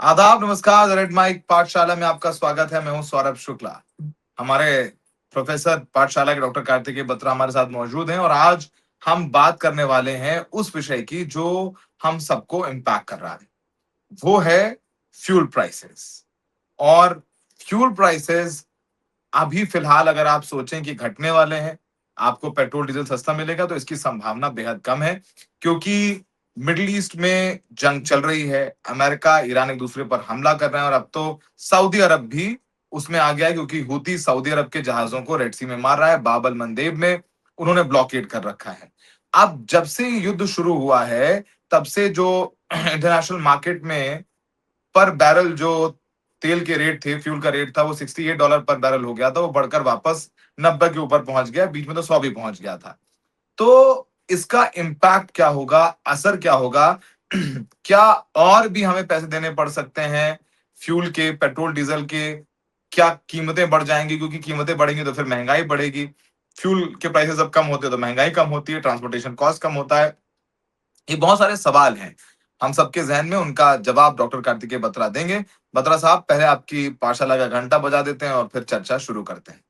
आदाब, नमस्कार। Red mic पाठशाला में आपका स्वागत है। मैं हूं सौरभ शुक्ला। हमारे प्रोफेसर पाठशाला के डॉक्टर कार्तिकेय बत्रा हमारे साथ मौजूद हैं और आज हम बात करने वाले हैं उस विषय की जो हम सबको इम्पैक्ट कर रहा है। वो है फ्यूल प्राइसेस। और फ्यूल प्राइसेस अभी फिलहाल अगर आप सोचें कि घटने वाले हैं, आपको पेट्रोल डीजल सस्ता मिलेगा, तो इसकी संभावना बेहद कम है, क्योंकि मिडिल ईस्ट में जंग चल रही है। अमेरिका ईरान एक दूसरे पर हमला कर रहे हैं और अब तो सऊदी अरब भी उसमें आ गया है, क्योंकि हूती सऊदी अरब के जहाजों को रेड सी में मार रहा है। बाब अल मंदेब में उन्होंने ब्लॉकेड कर रखा है। अब जब से युद्ध शुरू हुआ है, तब से जो इंटरनेशनल मार्केट में पर बैरल जो तेल के रेट थे, फ्यूल का रेट था, वो $68 पर बैरल हो गया था। वो बढ़कर वापस 90 के ऊपर पहुंच गया, बीच में तो 100 भी पहुंच गया था। तो इसका इम्पैक्ट क्या होगा, असर क्या होगा? क्या और भी हमें पैसे देने पड़ सकते हैं फ्यूल के, पेट्रोल डीजल के? क्या कीमतें बढ़ जाएंगी? क्योंकि कीमतें बढ़ेंगी तो फिर महंगाई बढ़ेगी। फ्यूल के प्राइसेस जब कम होते हैं तो महंगाई कम होती है, ट्रांसपोर्टेशन कॉस्ट कम होता है। ये बहुत सारे सवाल हैं हम सबके जहन में, उनका जवाब डॉक्टर कार्तिकेय बत्रा देंगे। बत्रा साहब, पहले आपकी पाठशाला का घंटा बजा देते हैं और फिर चर्चा शुरू करते हैं।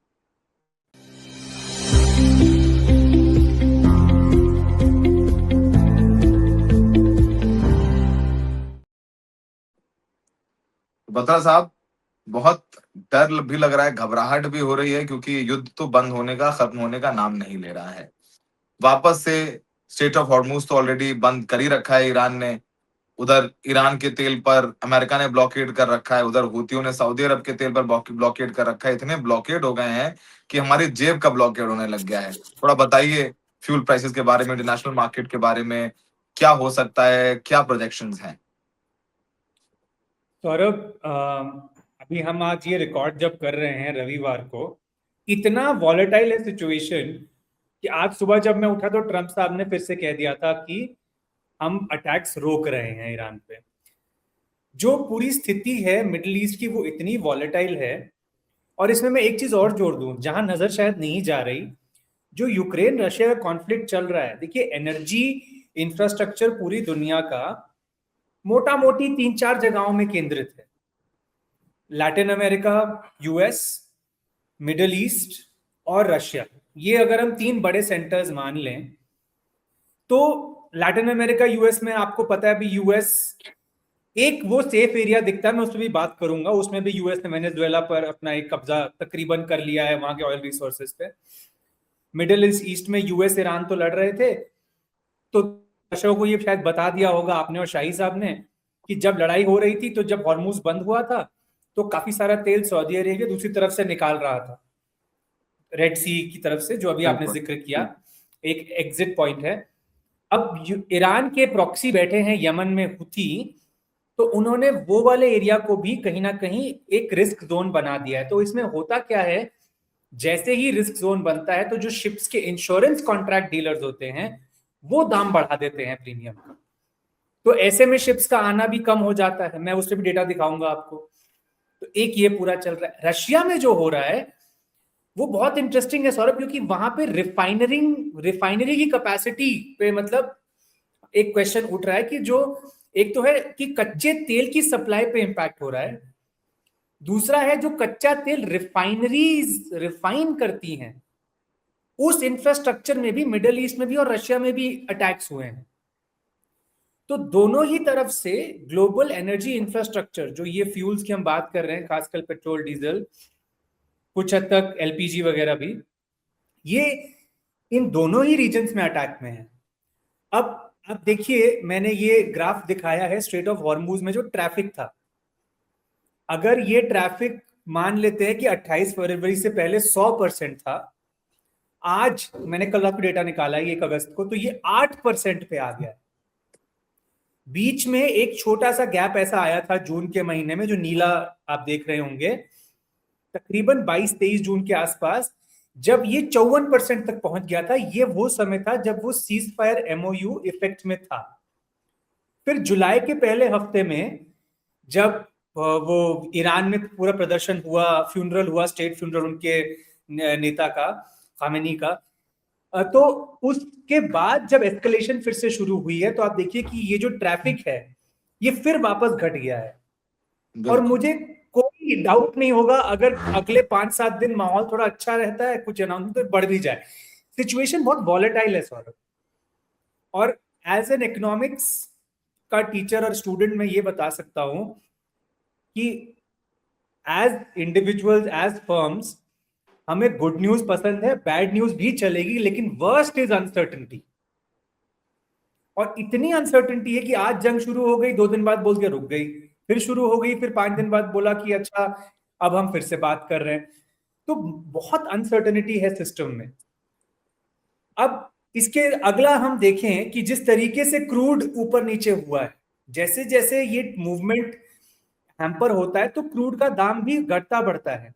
बत्रा साहब, बहुत डर भी लग रहा है, घबराहट भी हो रही है, क्योंकि युद्ध तो बंद होने का, खत्म होने का नाम नहीं ले रहा है। वापस से स्टेट ऑफ हॉर्मूज तो ऑलरेडी बंद कर ही रखा है ईरान ने। उधर ईरान के तेल पर अमेरिका ने ब्लॉकेड कर रखा है, उधर हूतियों ने सऊदी अरब के तेल पर ब्लॉकेड कर रखा है। इतने ब्लॉकेड हो गए हैं कि हमारी जेब का ब्लॉकेड होने लग गया है। थोड़ा बताइए फ्यूल प्राइसेस के बारे में, इंटरनेशनल मार्केट के बारे में, क्या हो सकता है, क्या प्रोजेक्शंस हैं? सौरभ, अभी हम आज ये रिकॉर्ड जब कर रहे हैं रविवार को, इतना वॉलेटाइल है सिचुएशन कि आज सुबह जब मैं उठा तो ट्रंप साहब ने फिर से कह दिया था कि हम अटैक्स रोक रहे हैं ईरान पे। जो पूरी स्थिति है मिडिल ईस्ट की वो इतनी वॉलेटाइल है। और इसमें मैं एक चीज और जोड़ दूं जहां नजर शायद नहीं जा रही। जो यूक्रेन रशिया का कॉन्फ्लिक्ट चल रहा है, देखिए एनर्जी इंफ्रास्ट्रक्चर पूरी दुनिया का मोटा मोटी 3-4 जगहों में केंद्रित है। Latin America, US, middle east और रशिया। ये अगर हम 3 बड़े सेंटर्स मान लें तो लैटिन अमेरिका यूएस में आपको पता है अभी यूएस एक वो सेफ एरिया दिखता है। मैं उस पर भी बात करूंगा। उसमें भी यूएस ने वेनेजुएला पर अपना एक कब्जा तकरीबन कर लिया है, वहां के ऑयल रिसोर्सेज पे। मिडिल ईस्ट में यूएस ईरान तो लड़ रहे थे, तो दर्शकों को ये शायद बता दिया होगा आपने और शाही साहब ने कि जब लड़ाई हो रही थी तो जब हॉर्मूज बंद हुआ था तो काफी सारा तेल सऊदी अरेबिया दूसरी तरफ से निकाल रहा था, रेड सी की तरफ से, जो अभी आपने बिल्कुल। जिक्र किया। एक एग्जिट पॉइंट है। अब ईरान के प्रॉक्सी बैठे हैं यमन में हुती, तो उन्होंने वो वाले एरिया को भी कहीं ना कहीं एक रिस्क जोन बना दिया है। तो इसमें होता क्या है, जैसे ही रिस्क जोन बनता है तो जो शिप्स के इंश्योरेंस कॉन्ट्रैक्ट डीलर्स होते हैं वो दाम बढ़ा देते हैं प्रीमियम का। तो ऐसे में शिप्स का आना भी कम हो जाता है। मैं उससे भी डेटा दिखाऊंगा आपको। तो एक ये पूरा चल रहा है। रशिया में जो हो रहा है वो बहुत इंटरेस्टिंग है सौरभ, क्योंकि वहां पे रिफाइनरी की कैपेसिटी पे मतलब एक क्वेश्चन उठ रहा है कि जो एक तो है कि कच्चे तेल की सप्लाई पे इंपैक्ट हो रहा है, दूसरा है जो कच्चा तेल रिफाइनरीज रिफाइन करती हैं उस इंफ्रास्ट्रक्चर में भी मिडिल ईस्ट में भी और रशिया में भी अटैक्स हुए हैं। तो दोनों ही तरफ से ग्लोबल एनर्जी इंफ्रास्ट्रक्चर, जो ये फ्यूल्स की हम बात कर रहे हैं, खासकर पेट्रोल डीजल, कुछ हद तक एलपीजी वगैरह भी, ये इन दोनों ही रीजन्स में अटैक में है। अब देखिए, मैंने ये ग्राफ दिखाया है स्ट्रेट ऑफ हॉर्मूज में जो ट्रैफिक था। अगर ये ट्रैफिक मान लेते हैं कि 28 फरवरी से पहले 100% था, आज मैंने कल रात को डेटा निकाला है 1 अगस्त को, तो ये 8% पे आ गया है। बीच में एक छोटा सा गैप ऐसा आया था जून के महीने में, जो नीला आप देख रहे होंगे, तकरीबन 22-23 जून के आसपास, जब ये 54% तक पहुंच गया था। ये वो समय था जब वो सीज फायर एमओयू इफेक्ट में था। फिर जुलाई के पहले हफ्ते में जब वो ईरान में पूरा प्रदर्शन हुआ, फ्यूनरल हुआ, स्टेट फ्यूनरल उनके नेता का, खामेनी का, तो उसके बाद जब एस्केलेशन फिर से शुरू हुई है तो आप देखिए कि ये जो ट्रैफिक है ये फिर वापस घट गया है। और बिल्कुल। मुझे कोई डाउट नहीं होगा अगर अगले 5-7 दिन माहौल थोड़ा अच्छा रहता है, कुछ अनाउंसमेंट तो बढ़ भी जाए। सिचुएशन बहुत वॉलेटाइल है सौरभ। और एज एन इकोनॉमिक्स का टीचर और स्टूडेंट मैं ये बता सकता हूं कि एज इंडिविजुअल्स, एज फर्म्स, हमें गुड न्यूज पसंद है, बैड न्यूज भी चलेगी, लेकिन वर्स्ट इज अनसर्टेनिटी। और इतनी अनसर्टेनिटी है कि आज जंग शुरू हो गई, 2 दिन बाद बोल के रुक गई, फिर शुरू हो गई, फिर 5 दिन बाद बोला कि अच्छा अब हम फिर से बात कर रहे हैं। तो बहुत अनसर्टेनिटी है सिस्टम में। अब इसके अगला हम देखें कि जिस तरीके से क्रूड ऊपर नीचे हुआ है, जैसे जैसे ये मूवमेंट हैम्पर होता है तो क्रूड का दाम भी घटता बढ़ता है।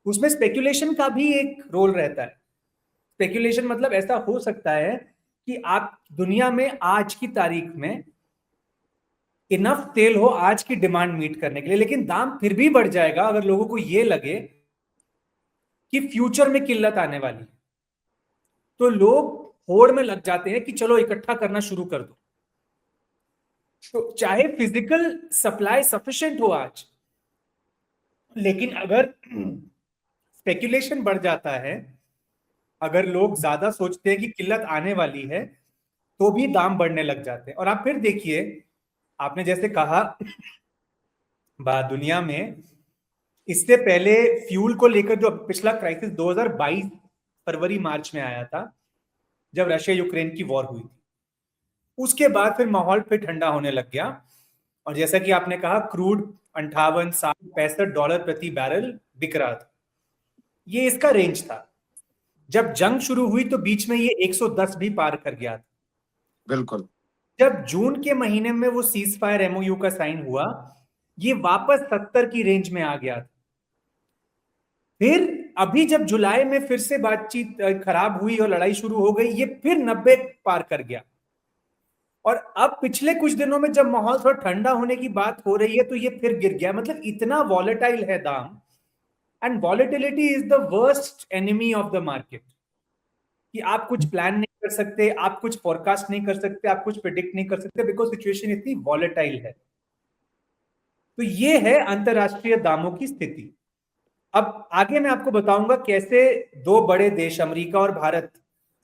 उसमें स्पेकुलेशन का भी एक रोल रहता है। स्पेकुलेशन मतलब ऐसा हो सकता है कि आप दुनिया में आज की तारीख में इनफ तेल हो आज की डिमांड मीट करने के लिए, लेकिन दाम फिर भी बढ़ जाएगा अगर लोगों को यह लगे कि फ्यूचर में किल्लत आने वाली है। तो लोग होड़ में लग जाते हैं कि चलो इकट्ठा करना शुरू कर दो। तो चाहे फिजिकल सप्लाई सफिशिएंट हो आज, लेकिन अगर स्पेकुलेशन बढ़ जाता है, अगर लोग ज्यादा सोचते हैं कि किल्लत आने वाली है, तो भी दाम बढ़ने लग जाते हैं। और आप फिर देखिए, आपने जैसे कहा दुनिया में इससे पहले फ्यूल को लेकर जो पिछला क्राइसिस 2022 फरवरी मार्च में आया था, जब रशिया यूक्रेन की वॉर हुई थी, उसके बाद फिर माहौल फिर ठंडा होने लग गया। और जैसा कि आपने कहा, क्रूड 58, 60, $65 प्रति बैरल बिक रहा था। ये इसका रेंज था। जब जंग शुरू हुई तो बीच में ये 110 भी पार कर गया था। बिल्कुल। जब जून के महीने में वो सीज फायर एमओयू का साइन हुआ, ये वापस 70 की रेंज में आ गया था। फिर अभी जब जुलाई में फिर से बातचीत खराब हुई और लड़ाई शुरू हो गई, ये फिर 90 पार कर गया। और अब पिछले कुछ दिनों में जब माहौल थोड़ा ठंडा होने की बात हो रही है तो ये फिर गिर गया। मतलब इतना वॉलेटाइल है दाम। And volatility is the worst enemy of the market. कि आप कुछ प्लान नहीं कर सकते, आप कुछ फोरकास्ट नहीं कर सकते, आप कुछ प्रिडिक्ट नहीं कर सकते, बिकॉज सिचुएशन इतनी वॉलेटाइल है। तो ये है अंतरराष्ट्रीय दामों की स्थिति। अब आगे मैं आपको बताऊंगा कैसे 2 बड़े देश, अमेरिका और भारत,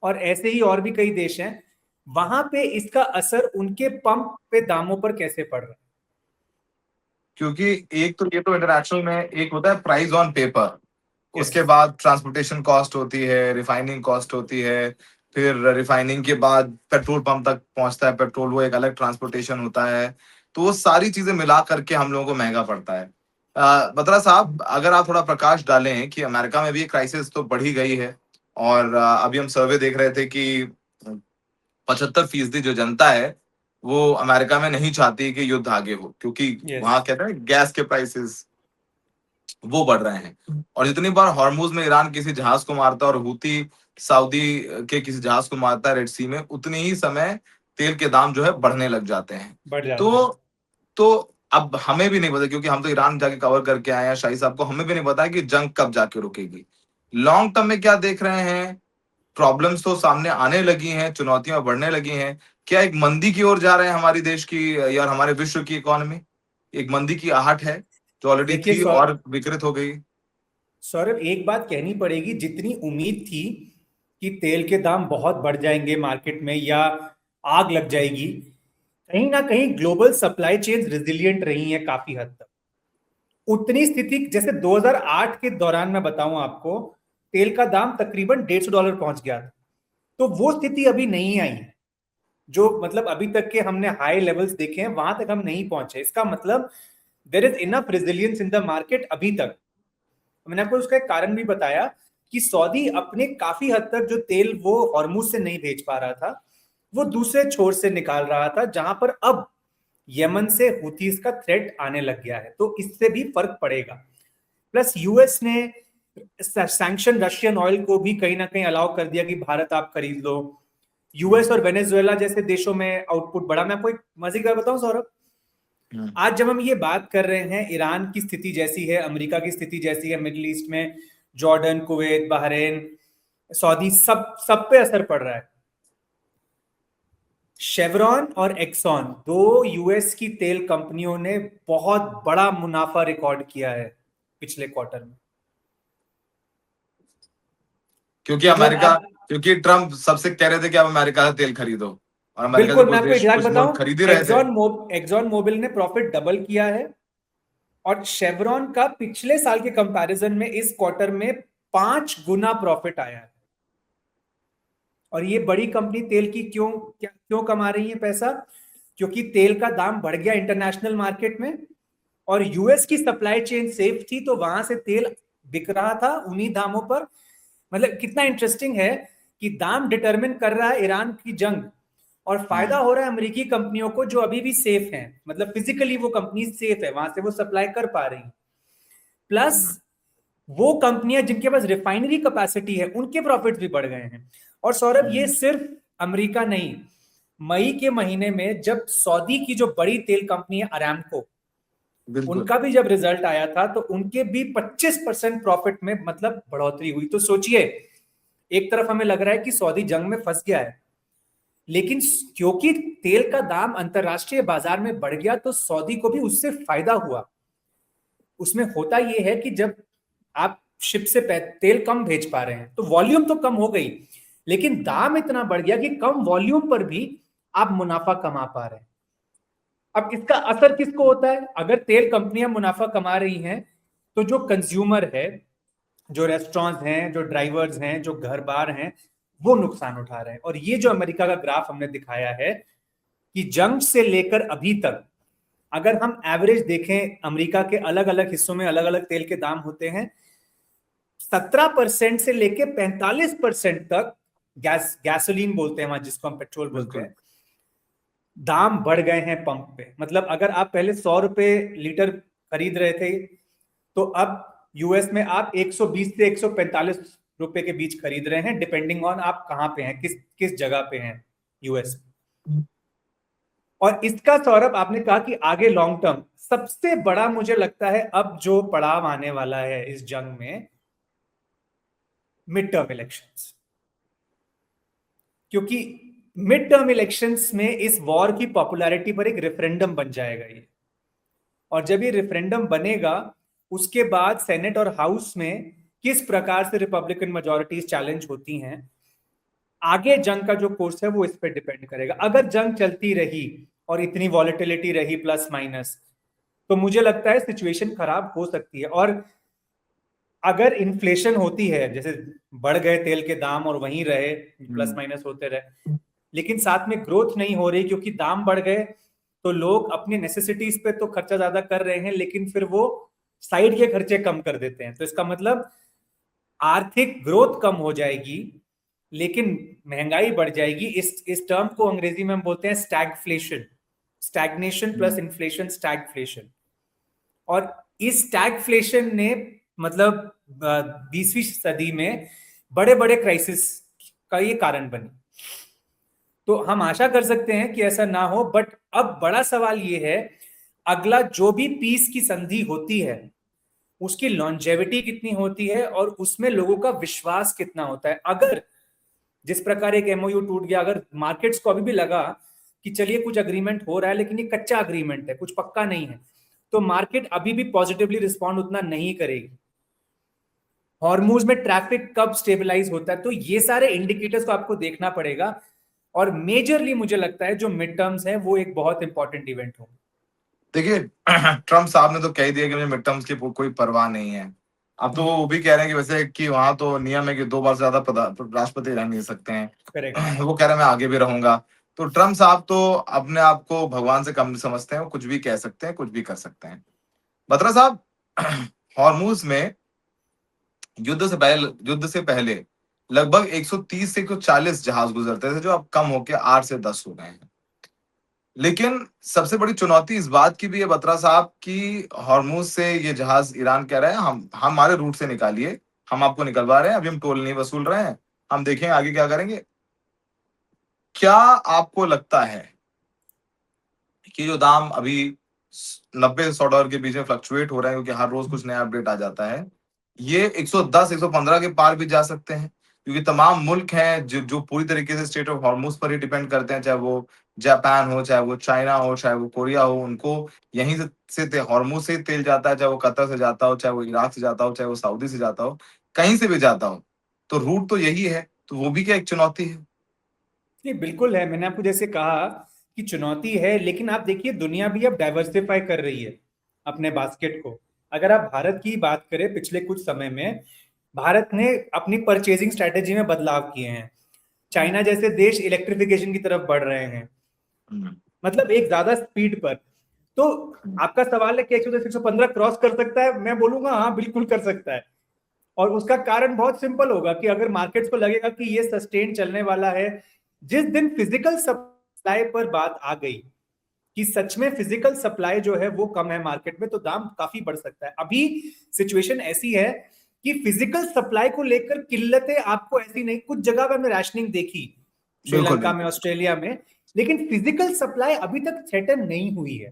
और ऐसे ही और भी कई देश हैं, वहां पे इसका असर उनके पंप पे दामों पर कैसे पड़ रहा है। क्योंकि एक तो ये तो इंटरनेशनल में एक होता है प्राइस ऑन पेपर, यस। उसके बाद ट्रांसपोर्टेशन कॉस्ट होती है, रिफाइनिंग कॉस्ट होती है, फिर रिफाइनिंग के बाद पेट्रोल पंप तक पहुंचता है पेट्रोल, वो एक अलग ट्रांसपोर्टेशन होता है। तो वो सारी चीजें मिला करके हम लोगों को महंगा पड़ता है। बत्रा साहब, अगर आप थोड़ा प्रकाश डालें कि अमेरिका में भी क्राइसिस तो बढ़ी गई है, और अभी हम सर्वे देख रहे थे कि 75% जो जनता है वो अमेरिका में नहीं चाहती कि युद्ध आगे हो, क्योंकि यस। वहां कहते हैं गैस के प्राइसेस वो बढ़ रहे हैं। और जितनी बार हॉर्मुज में ईरान किसी जहाज को मारता है और हूती सऊदी के किसी जहाज को मारता है रेड सी में, उतनी ही समय तेल के दाम जो है बढ़ने लग जाते हैं। बढ़ जाते हैं। तो अब हमें भी नहीं पता, क्योंकि हम तो ईरान जाके कवर करके आए हैं शाही साहब को, हमें भी नहीं पता कि जंग कब जाके रुकेगी। लॉन्ग टर्म में क्या देख रहे हैं? प्रॉब्लम्स तो सामने आने लगी हैं, चुनौतियां बढ़ने लगी हैं। क्या एक मंदी की ओर जा रहे हैं हमारी देश की या हमारे विश्व की इकोनॉमी? एक मंदी की आहट है जो ऑलरेडी देखिए थी और विकृत हो गई। सौरभ, एक बात कहनी पड़ेगी, जितनी उम्मीद थी कि तेल के दाम बहुत बढ़ जाएंगे मार्केट में या आग लग जाएगी, कहीं ना कहीं ग्लोबल सप्लाई चेन रिजिलियंट रही है काफी हद तक। उतनी स्थिति जैसे 2008 के दौरान मैं बताऊं आपको, तेल का दाम तकरीबन $150 पहुंच गया था। तो वो स्थिति अभी नहीं आई है। जो मतलब अभी तक के हमने हाई लेवल्स देखे हैं वहां तक हम नहीं पहुंचे। इसका मतलब there is enough resilience in the market अभी तक। मैंने आपको उसका एक कारण भी बताया कि सऊदी अपने काफी हद तक जो तेल वो हॉर्मुज से नहीं भेज पा रहा था, वो दूसरे छोर से निकाल रहा था, जहां पर अब यमन से हुतीज का थ्रेट आने लग गया है। तो इससे भी फर्क पड़ेगा। प्लस यूएस ने सैंक्शन रशियन ऑयल को भी कहीं ना कहीं अलाउ कर दिया कि भारत आप खरीद लो। यूएस और वेनेजुएला जैसे देशों में आउटपुट बढ़ा। मैं आपको एक मजे की बात बताऊं सौरभ, आज जब हम ये बात कर रहे हैं, ईरान की स्थिति जैसी है, अमेरिका की स्थिति जैसी है, मिडिल ईस्ट में जॉर्डन, कुवैत, बहरीन, सऊदी, सब सब पे असर पड़ रहा है। शेवरॉन और एक्सॉन, दो यूएस की तेल कंपनियों ने बहुत बड़ा मुनाफा रिकॉर्ड किया है पिछले क्वार्टर में। क्योंकि मतलब अमेरिका, आप, क्योंकि ट्रम्प सबसे कह रहे थे कि आप अमेरिका से तेल खरीदो, और अमेरिका से बिल्कुल, मैं कुछ आपको देश, एग्जैक्ट कुछ मुल्क बताऊं, खरीद ही रहे थे। एक्सॉन मोबिल ने प्रॉफिट डबल किया है, और शेवरॉन का पिछले साल के कंपैरिजन में इस क्वार्टर में 5 गुना प्रॉफिट आया है। और ये बड़ी कंपनी तेल की क्यों कमा रही है पैसा? क्योंकि तेल का दाम बढ़ गया इंटरनेशनल मार्केट में, और यूएस की सप्लाई चेन सेफ थी, तो वहां से तेल बिक रहा था उन्हीं दामों पर। मतलब कितना इंटरेस्टिंग है कि दाम डिटरमिन कर रहा है ईरान की जंग, और फायदा हो रहा है अमेरिकी कंपनियों को जो अभी भी सेफ हैं, मतलब फिजिकली वो कंपनी सेफ है, वहां से वो सप्लाई कर पा रही हैं। प्लस वो कंपनियां जिनके पास रिफाइनरी कैपेसिटी है उनके प्रॉफिट्स भी बढ़ गए हैं। और सौरभ, ये सिर्फ अमेरिका नहीं, मई के महीने में जब सऊदी की जो बड़ी तेल कंपनी है अरामको, बिल्कुल। उनका भी जब रिजल्ट आया था तो उनके भी 25% प्रॉफिट में मतलब बढ़ोतरी हुई। तो सोचिए, एक तरफ हमें लग रहा है कि सऊदी जंग में फंस गया है, लेकिन क्योंकि तेल का दाम अंतरराष्ट्रीय बाजार में बढ़ गया तो सऊदी को भी उससे फायदा हुआ। उसमें होता यह है कि जब आप शिप से तेल कम भेज पा रहे हैं तो वॉल्यूम तो कम हो गई, लेकिन दाम इतना बढ़ गया कि कम वॉल्यूम पर भी आप मुनाफा कमा पा रहे हैं। अब इसका असर किसको होता है? अगर तेल कंपनियां मुनाफा कमा रही हैं तो जो कंज्यूमर है, जो रेस्टोरेंट्स हैं, जो ड्राइवर्स हैं, जो घर बार हैं, वो नुकसान उठा रहे हैं। और ये जो अमेरिका का ग्राफ हमने दिखाया है कि जंग से लेकर अभी तक अगर हम एवरेज देखें, अमेरिका के अलग अलग हिस्सों में अलग अलग तेल के दाम होते हैं, 17% से लेकर 45% तक, गैसोलीन बोलते हैं वहां जिसको हम पेट्रोल बोलते बिल्कुल। हैं, दाम बढ़ गए हैं पंप पे। मतलब अगर आप पहले 100 रुपए लीटर खरीद रहे थे, तो अब यूएस में आप 120 से 145 रुपए के बीच खरीद रहे हैं, डिपेंडिंग ऑन आप कहां पे हैं, किस किस जगह पे हैं यूएस। और इसका, सौरभ, आपने कहा कि आगे लॉन्ग टर्म सबसे बड़ा मुझे लगता है अब जो पड़ाव आने वाला है इस जंग में, मिड टर्म इलेक्शंस। क्योंकि मिड टर्म इलेक्शंस में इस वॉर की पॉपुलैरिटी पर एक रेफरेंडम बन जाएगा ये, और जब ये रेफरेंडम बनेगा उसके बाद सेनेट और हाउस में किस प्रकार से रिपब्लिकन मेजोरिटीज चैलेंज होती हैं, आगे जंग का जो कोर्स है वो इस पर डिपेंड करेगा। अगर जंग चलती रही और इतनी वॉलेटिलिटी रही प्लस माइनस, तो मुझे लगता है सिचुएशन खराब हो सकती है। और अगर इन्फ्लेशन होती है, जैसे बढ़ गए तेल के दाम और वहीं रहे, प्लस माइनस होते रहे, लेकिन साथ में ग्रोथ नहीं हो रही क्योंकि दाम बढ़ गए, तो लोग अपनी नेसेसिटीज पे तो खर्चा ज्यादा कर रहे हैं, लेकिन फिर वो साइड के खर्चे कम कर देते हैं। तो इसका मतलब आर्थिक ग्रोथ कम हो जाएगी, लेकिन महंगाई बढ़ जाएगी। इस टर्म को अंग्रेजी में हम बोलते हैं stagflation, stagnation plus inflation, stagflation. और इस स्टैगफ्लेशन ने मतलब 20वीं सदी में बड़े बड़े क्राइसिस का ये कारण बनी। तो हम आशा कर सकते हैं कि ऐसा ना हो, बट अब बड़ा सवाल ये है, अगला जो भी पीस की संधि होती है उसकी लॉन्जेविटी कितनी होती है और उसमें लोगों का विश्वास कितना होता है। अगर जिस प्रकार एक एमओयू टूट गया, अगर मार्केट्स को अभी भी लगा कि चलिए कुछ अग्रीमेंट हो रहा है लेकिन ये कच्चा अग्रीमेंट है, कुछ पक्का नहीं है, तो मार्केट अभी भी पॉजिटिवली रिस्पॉन्ड उतना नहीं करेगी। हॉर्मूज में ट्रैफिक कब स्टेबलाइज होता है, तो ये सारे इंडिकेटर्स को आपको देखना पड़ेगा। और मेजरली मुझे लगता है जो मिड टर्म्स है वो एक बहुत इंपॉर्टेंट इवेंट होगा। देखिए, ट्रम्प साहब ने तो कह दिया कि मुझे मिड टर्म्स की कोई परवाह नहीं है। अब तो वो भी कह रहे हैं कि वैसे कि वहां तो नियम है कि 2 बार से ज्यादा राष्ट्रपति रह नहीं सकते हैं। करेक्ट। वो कह रहे हैं मैं आगे भी रहूंगा। तो ट्रम्प साहब तो अपने आप को भगवान से कम नहीं समझते हैं, वो कुछ भी कह सकते हैं, कुछ भी कर सकते हैं। बत्रा साहब, हॉर्मूज में युद्ध से पहले लगभग 130 से 140 जहाज गुजरते थे, जो अब कम होकर 8 से 10 हो गए हैं। लेकिन सबसे बड़ी चुनौती इस बात की भी है बत्रा साहब कि हॉर्मूज से ये जहाज ईरान कह रहा है हम हमारे रूट से निकालिए, हम आपको निकलवा रहे हैं, अभी हम टोल नहीं वसूल रहे हैं, हम देखें आगे क्या करेंगे। क्या आपको लगता है कि जो दाम अभी 90 से $100 के बीच में फ्लक्चुएट हो रहा है, क्योंकि हर रोज कुछ नया अपडेट आ जाता है, ये 110 115 के पार भी जा सकते हैं? क्योंकि तमाम मुल्क हैं जो पूरी तरीके से स्टेट ऑफ हॉर्मुज पर ही डिपेंड करते हैं, चाहे वो जापान हो, चाहे वो चाइना हो, चाहे वो कोरिया हो, उनको यहीं से हॉर्मुज से ही तेल जाता है, चाहे वो कतर से जाता हो, चाहे वो इराक से जाता हो, चाहे वो सऊदी से जाता हो, कहीं से भी जाता हो, तो रूट तो यही है। तो वो भी क्या एक चुनौती है? नहीं, बिल्कुल है। मैंने आपको जैसे कहा कि चुनौती है, लेकिन आप देखिए दुनिया भी अब डाइवर्सिफाई कर रही है अपने बास्केट को। अगर आप भारत की बात करें, पिछले कुछ समय में भारत ने अपनी परचेजिंग स्ट्रेटेजी में बदलाव किए हैं। चाइना जैसे देश इलेक्ट्रिफिकेशन की तरफ बढ़ रहे हैं, हम्म, मतलब एक ज्यादा स्पीड पर। तो आपका सवाल है कि 110 115 क्रॉस कर सकता है, मैं बोलूंगा हाँ बिल्कुल कर सकता है। और उसका कारण बहुत सिंपल होगा कि अगर मार्केट्स को लगेगा कि ये सस्टेन चलने वाला है, जिस दिन फिजिकल सप्लाई पर बात आ गई कि सच में फिजिकल सप्लाई जो है वो कम है मार्केट में, तो दाम काफी बढ़ सकता है। अभी सिचुएशन ऐसी है कि फिजिकल सप्लाई को लेकर किल्लतें आपको ऐसी नहीं, कुछ जगह पर हमने राशनिंग देखी, बिल्कुल श्रीलंका में, बिल्कुल। ऑस्ट्रेलिया में, लेकिन फिजिकल सप्लाई अभी तक सेटल नहीं हुई है।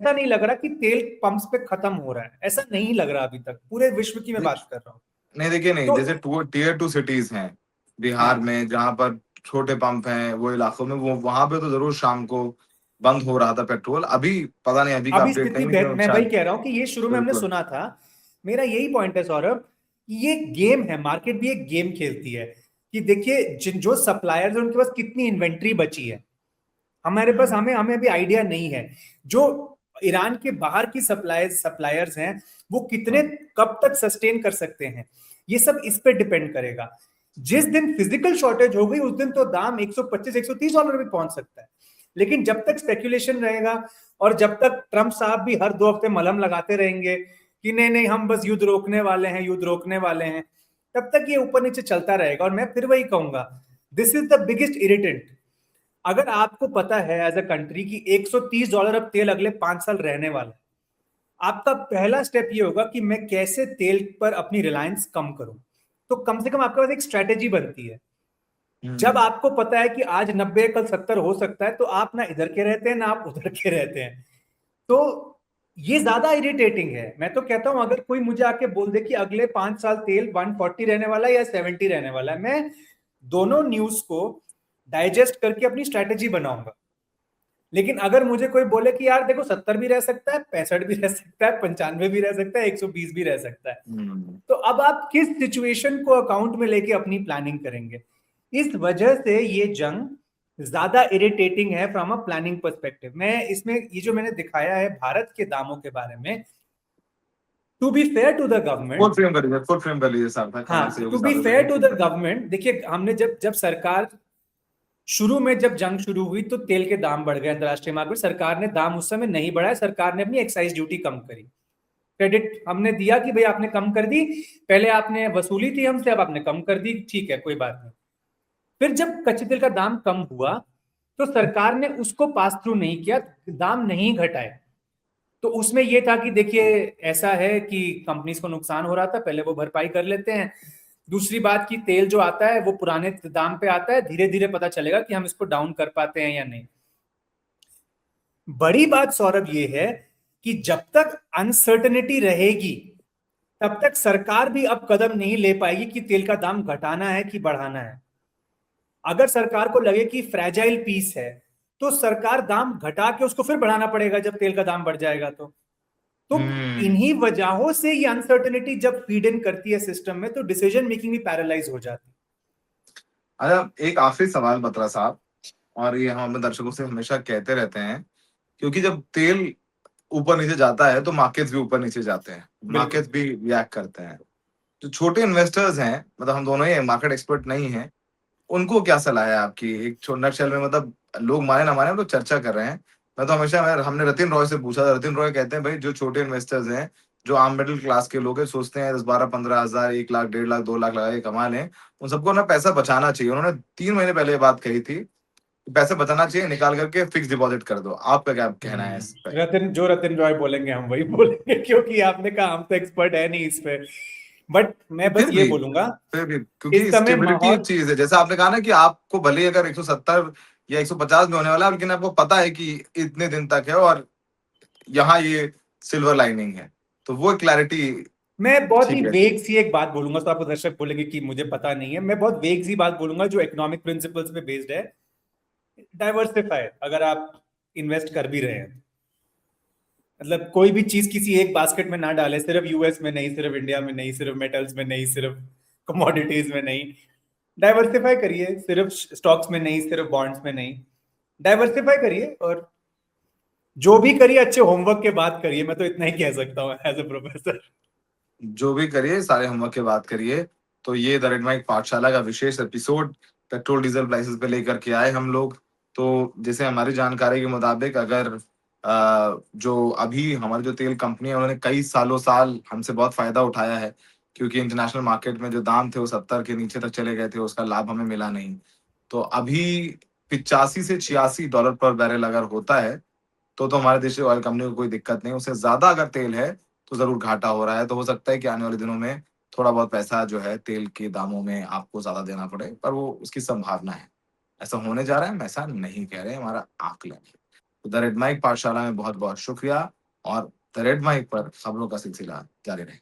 ऐसा नहीं लग रहा कि तेल पंप्स पे खत्म हो रहा है, ऐसा नहीं लग रहा अभी तक, पूरे विश्व की मैं बात कर रहा हूँ। नहीं देखिए, नहीं, तो जैसे टीयर टू सिटीज हैं बिहार हाँ, में, जहां पर छोटे पंप हैं, वो इलाकों में, वो वहां पे तो जरूर शाम को बंद हो रहा था पेट्रोल। अभी पता नहीं, अभी का अभी अपडेट स्थिति नहीं है मैं वही शायद। कह रहा हूँ कि ये शुरू में हमने बिल्कुल। सुना था। मेरा यही पॉइंट है सौरभ, कि ये गेम है, मार्केट भी एक गेम खेलती है कि देखिए जिन जो सप्लायर्स हैं उनके पास कितनी इन्वेंट्री बची है। हमारे पास, हम्म, हमें हमें अभी आइडिया नहीं है। जो ईरान के बाहर की सप्लायर्स हैं वो कितने, हाँ, कब तक सस्टेन कर सकते हैं, ये सब इस पे डिपेंड करेगा। जिस दिन फिजिकल शॉर्टेज हो गई उस दिन तो दाम 125 130 डॉलर भी पहुंच सकता है। लेकिन जब तक स्पेकुलेशन रहेगा, और जब तक ट्रंप साहब भी हर 2 हफ्ते मलहम लगाते रहेंगे कि नहीं नहीं हम बस युद्ध रोकने वाले हैं, युद्ध रोकने वाले हैं, तब तक ये ऊपर नीचे चलता रहेगा। और मैं फिर वही कहूंगा, this is the biggest irritant. अगर आपको पता है एज अ कंट्री कि $130 अब तेल अगले 5 साल रहने वाला है, आपका पहला स्टेप ये होगा कि मैं कैसे तेल पर अपनी रिलायंस कम करूं। तो कम से कम आपके पास एक स्ट्रेटेजी बनती है। जब हम्म, आपको पता है कि आज 90 कल 70 हो सकता है, तो आप ना इधर के रहते हैं ना आप उधर के रहते हैं। तो ये ज्यादा इरिटेटिंग है। मैं तो कहता हूं अगर कोई मुझे आके बोल दे कि अगले 5 साल तेल 140 रहने वाला है या 70 रहने वाला है, मैं दोनों न्यूज को डाइजेस्ट करके अपनी स्ट्रेटेजी बनाऊंगा। लेकिन अगर मुझे कोई बोले कि यार देखो 70 भी रह सकता है, 65 भी रह सकता है, 95 भी रह सकता है, 120 भी रह सकता है, हम्म। तो अब आप किस सिचुएशन को अकाउंट में लेके अपनी प्लानिंग करेंगे? इस वजह से ये जंग ज्यादा इरिटेटिंग है फ्रॉम अ प्लानिंग पर्सपेक्टिव। मैं इसमें ये जो मैंने दिखाया है भारत के दामों के बारे में, to be fair to the full government, frame कर लीजिए, फुल फ्रेम कर लीजिए साहब, था कमर से हाँ योगी टू बी साहब फेयर से to full the frame. Government, देखिए हमने जब जब सरकार शुरू में, जब जंग शुरू हुई तो तेल के दाम बढ़ गए अंतरराष्ट्रीय मार्केट, सरकार ने दाम उस समय नहीं बढ़ाया, सरकार ने अपनी एक्साइज ड्यूटी कम करी। क्रेडिट हमने दिया कि भाई आपने कम कर दी, पहले आपने वसूली थी हमसे, अब आपने कम कर दी, ठीक है कोई बात नहीं। फिर जब कच्चे तेल का दाम कम हुआ तो सरकार ने उसको पास थ्रू नहीं किया, दाम नहीं घटाए। तो उसमें यह था कि देखिए ऐसा है कि कंपनीज को नुकसान हो रहा था, पहले वो भरपाई कर लेते हैं। दूसरी बात कि तेल जो आता है वो पुराने दाम पे आता है, धीरे धीरे पता चलेगा कि हम इसको डाउन कर पाते हैं या नहीं। बड़ी बात सौरभ ये है कि जब तक अनसर्टेनिटी रहेगी तब तक सरकार भी अब कदम नहीं ले पाएगी कि तेल का दाम घटाना है कि बढ़ाना है। अगर सरकार को लगे कि फ्रेजाइल पीस है तो सरकार दाम घटा के उसको फिर बढ़ाना पड़ेगा जब तेल का दाम बढ़ जाएगा। तो हम्म। इन्हीं वजहों से ये अनसर्टेनिटी जब फीड इन करती है सिस्टम में, तो डिसीजन मेकिंग भी पैरालाइज हो जाती है। अच्छा, एक आखिरी सवाल बत्रा साहब, और ये हम अपने दर्शकों से हमेशा कहते रहते हैं, क्योंकि जब तेल ऊपर नीचे जाता है तो मार्केट्स भी ऊपर नीचे जाते हैं, बिल्कुल। मार्केट्स भी रिएक्ट करते हैं। जो छोटे इन्वेस्टर्स हैं, मतलब हम दोनों ही मार्केट एक्सपर्ट नहीं हैं, उनको क्या सलाह है आपकी एक छोटा शैल में? मतलब लोग माने ना माने, हम लोग चर्चा कर रहे हैं। मैं तो हमेशा हमने रतिन रॉय से पूछा था, रतिन रॉय कहते हैं भाई जो छोटे इन्वेस्टर्स हैं, जो आम मिडिल क्लास के लोग हैं, सोचते हैं 10 12 15 हजार, 1 लाख 1.5 लाख 2 लाख लगा के कमा लें, उन सबको ना पैसा बचाना चाहिए। उन्होंने 3 महीने पहले ये बात कही थी कि पैसे बचाना चाहिए, निकाल करके फिक्स डिपॉजिट कर दो। आपका क्या कहना है इस पे? रतिन रॉय बोलेंगे हम वही बोलेंगे, क्योंकि आपने कहा हम तो एक्सपर्ट है नहीं इस पे। बट मैं बस फिर ये भी बोलूंगा, फिर भी क्योंकि इस समय स्टेबिलिटी एक माहौल, चीज है, जैसा आपने कहा ना कि आपको भले ही अगर 170 या 150 में होने वाला है, लेकिन आपको पता है कि इतने दिन तक है, और यहाँ ये सिल्वर लाइनिंग है, तो वो क्लैरिटी मैं बहुत ही ठीक है। वेग सी एक बात बोलूंगा, तो आपको दर्शक बोलेंगे कि मुझे पता नहीं है। मैं बहुत वेग सी बात बोलूंगा जो इकोनॉमिक प्रिंसिपल्स पे बेस्ड है। डाइवर्सिफाई, अगर आप इन्वेस्ट कर भी रहे हैं, मतलब कोई भी चीज किसी एक बास्केट में ना डालें, सिर्फ यूएस में नहीं, सिर्फ इंडिया में नहीं, सिर्फ मेटल्स में नहीं, सिर्फ कमोडिटीज में नहीं। डाइवर्सिफाई करिए, सिर्फ स्टॉक्स में नहीं, सिर्फ बॉन्ड्स में नहीं। डाइवर्सिफाई करिए, और जो भी करिए अच्छे होमवर्क के बाद करिए। मैं तो इतना ही कह सकता हूँ एज ए प्रोफेसर। जो भी करिए सारे होमवर्क की बात करिए। तो ये द रेड माइक पाठशाला का विशेष एपिसोड पेट्रोल डीजल प्राइसेस पे लेकर के आए हम लोग। तो जैसे हमारी जानकारी के मुताबिक अगर जो अभी हमारी जो तेल कंपनी है उन्होंने कई सालों साल हमसे बहुत फायदा उठाया है, क्योंकि इंटरनेशनल मार्केट में जो दाम थे वो 70 के नीचे तक चले गए थे, उसका लाभ हमें मिला नहीं। तो अभी 85 से $86 पर बैरल अगर होता है तो हमारे देश की ऑयल कंपनी को कोई दिक्कत नहीं। उससे ज्यादा अगर तेल है तो जरूर घाटा हो रहा है। तो हो सकता है कि आने वाले दिनों में थोड़ा बहुत पैसा जो है तेल के दामों में आपको ज्यादा देना पड़े, पर वो उसकी संभावना है। ऐसा होने जा रहा है, हम ऐसा नहीं कह रहे, हमारा आकलन है। तो द रेड माइक पाठशाला में बहुत बहुत शुक्रिया, और द रेड माइक पर खबरों का सिलसिला जारी रहे।